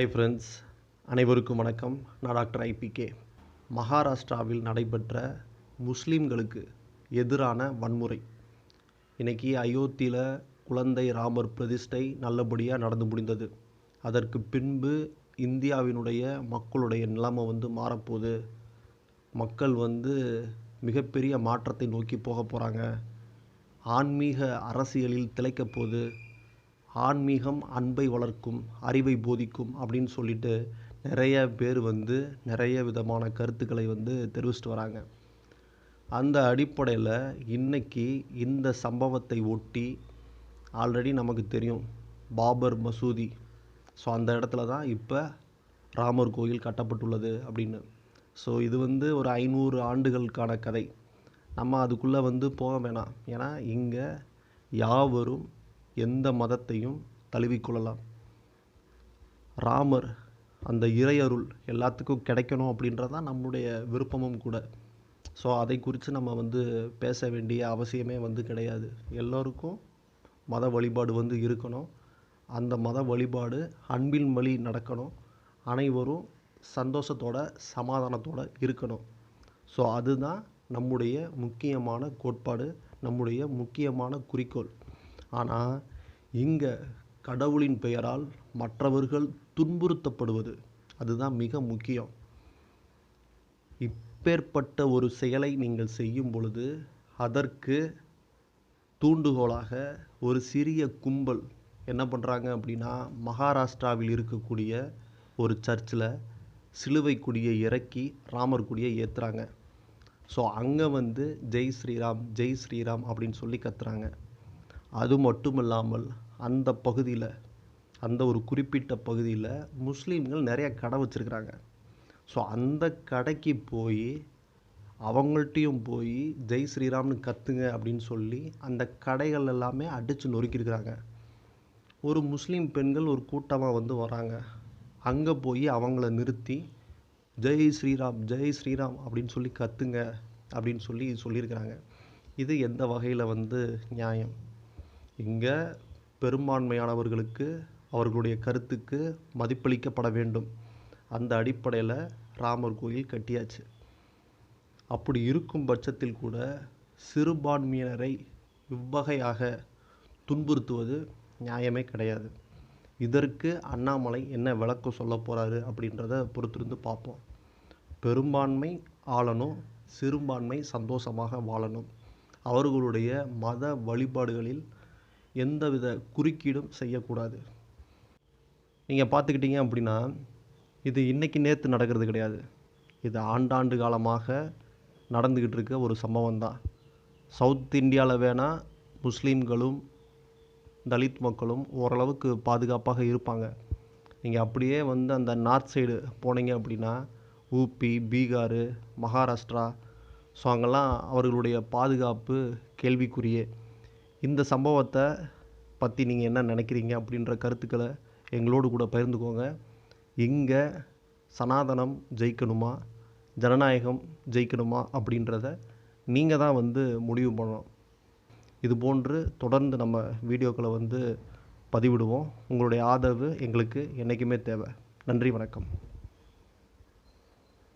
Hi friends, அனைவருக்கும் வணக்கம். நான் டாக்டர் ஐபிகே. மகாராஷ்டிராவில் நடைபெற்ற முஸ்லீம்களுக்கு எதிரான வன்முறை. இன்றைக்கி அயோத்தியில் குழந்தை ராமர் பிரதிஷ்டை நல்லபடியாக நடந்து முடிந்தது. அதற்கு பின்பு இந்தியாவினுடைய மக்களுடைய நிலைமை மாறப்போகுது. மக்கள் மிகப்பெரிய மாற்றத்தை நோக்கி போக போகிறாங்க. ஆன்மீக அரசியலில் திளைக்கப் போகுது. ஆன்மீகம் அன்பை வளர்க்கும், அறிவை போதிக்கும் அப்படின்னு சொல்லிட்டு நிறைய பேர் நிறைய விதமான கருத்துக்களை தெரிவிச்சிட்டு வராங்க. அந்த அடிப்படையில் இன்றைக்கி இந்த சம்பவத்தை ஒட்டி ஆல்ரெடி நமக்கு தெரியும் பாபர் மசூதி. ஸோ அந்த இடத்துல தான் இப்போ ராமர் கோயில் கட்டப்பட்டுள்ளது அப்படின்னு. ஸோ இது ஒரு 500 ஆண்டுகளுக்கான கதை. நம்ம அதுக்குள்ளே போக வேணாம். ஏன்னா இங்கே யாவரும் எந்த மதத்தையும் தழுவிக்கொள்ளலாம். ராமர் அந்த இறையருள் எல்லாத்துக்கும் கிடைக்கணும் அப்படின்றதான் நம்முடைய விருப்பமும் கூட. ஸோ அதை குறித்து நம்ம பேச வேண்டிய அவசியமே கிடையாது. எல்லோருக்கும் மத வழிபாடு இருக்கணும். அந்த மத வழிபாடு அன்பின் வழி நடக்கணும். அனைவரும் சந்தோஷத்தோட சமாதானத்தோடு இருக்கணும். ஸோ அதுதான் நம்முடைய முக்கியமான கோட்பாடு, நம்முடைய முக்கியமான குறிக்கோள். ஆனால் இங்கே கடவுளின் பெயரால் மற்றவர்கள் துன்புறுத்தப்படுவது அதுதான் மிக முக்கியம். இப்பேற்பட்ட ஒரு செயலை நீங்கள் செய்யும் பொழுது அதற்கு தூண்டுகோலாக ஒரு சிறிய கும்பல் என்ன பண்ணுறாங்க அப்படின்னா, மகாராஷ்டிராவில் இருக்கக்கூடிய ஒரு சர்ச்சில் சிலுவை கொடியை இறக்கி ராமர் கொடியை ஏற்றுறாங்க. ஸோ அங்கே ஜெய் ஸ்ரீராம் ஜெய் ஸ்ரீராம் அப்படின்னு சொல்லி கத்துறாங்க. அது மட்டும் இல்லாமல் அந்த பகுதியில், அந்த ஒரு குறிப்பிட்ட பகுதியில் முஸ்லீம்கள் நிறைய கடை வச்சுருக்கிறாங்க. ஸோ அந்த கடைக்கு போய் அவங்கள்ட்டையும் போய் ஜெய் ஸ்ரீராம்னு கத்துங்க அப்படின்னு சொல்லி அந்த கடைகள் எல்லாமே அடித்து நொறுக்கியிருக்கிறாங்க. ஒரு முஸ்லீம் பெண்கள் ஒரு கூட்டமாக வராங்க. அங்கே போய் அவங்கள நிறுத்தி ஜெய் ஸ்ரீராம் ஜெய் ஸ்ரீராம் அப்படின்னு சொல்லி கத்துங்க அப்படின்னு சொல்லியிருக்கிறாங்க. இது எந்த வகையில் நியாயம்? இங்கே பெரும்பான்மையானவர்களுக்கு அவர்களுடைய கருத்துக்கு மதிப்பளிக்கப்பட வேண்டும். அந்த அடிப்படையில் ராமர் கோயில் கட்டியாச்சு. அப்படி இருக்கும் பட்சத்தில் கூட சிறுபான்மையினரை இவ்வகையாக துன்புறுத்துவது நியாயமே கிடையாது. இதற்கு அண்ணாமலை என்ன விளக்கம் சொல்ல போகிறாரு அப்படின்றத பொறுத்திருந்து பார்ப்போம். பெரும்பான்மை ஆளணும், சிறுபான்மை சந்தோஷமாக வாழணும். அவர்களுடைய மத வழிபாடுகளில் எந்தவித குறுக்கீடும் செய்யக்கூடாது. நீங்கள் பார்த்துக்கிட்டீங்க அப்படின்னா இது இன்றைக்கி நேற்று நடக்கிறது கிடையாது. இது ஆண்டாண்டு காலமாக நடந்துக்கிட்டு இருக்க ஒரு சம்பவம் தான். சவுத் இந்தியாவில் வேணால் முஸ்லீம்களும் தலித் மக்களும் ஓரளவுக்கு பாதுகாப்பாக இருப்பாங்க. நீங்கள் அப்படியே அந்த நார்த் சைடு போனீங்க அப்படின்னா ஊபி, பீகார், மகாராஷ்டிரா, ஸோ அங்கெல்லாம் அவர்களுடைய பாதுகாப்பு கேள்விக்குரியே. இந்த சம்பவத்தை பற்றி நீங்கள் என்ன நினைக்கிறீங்க அப்படின்ற கருத்துக்களை எங்களோடு கூட பகிர்ந்துக்கோங்க. இங்கே சனாதனம் ஜெயிக்கணுமா, ஜனநாயகம் ஜெயிக்கணுமா அப்படின்றத நீங்கள் தான் முடிவு பண்ணணும். இது போன்று தொடர்ந்து நம்ம வீடியோக்களை பதிவிடுவோம். உங்களுடைய ஆதரவு எங்களுக்கு என்றைக்குமே தேவை. நன்றி, வணக்கம்.